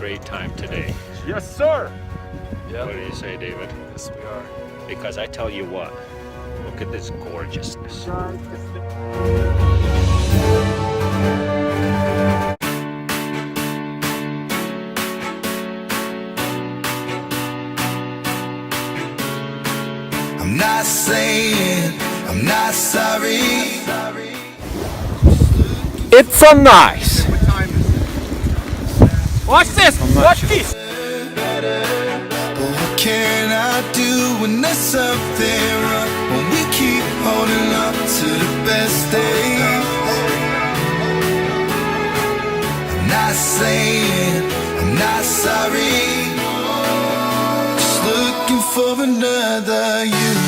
great time today. Yes, sir. What do you say, David? Yes, we are. Because I tell you what, look at this gorgeousness. I'm not saying I'm not sorry. It's a nice. Watch this. Watch this. But what can I do when there's something wrong? When we keep holding up to the best days. I'm not saying I'm not sorry. Just looking for another you.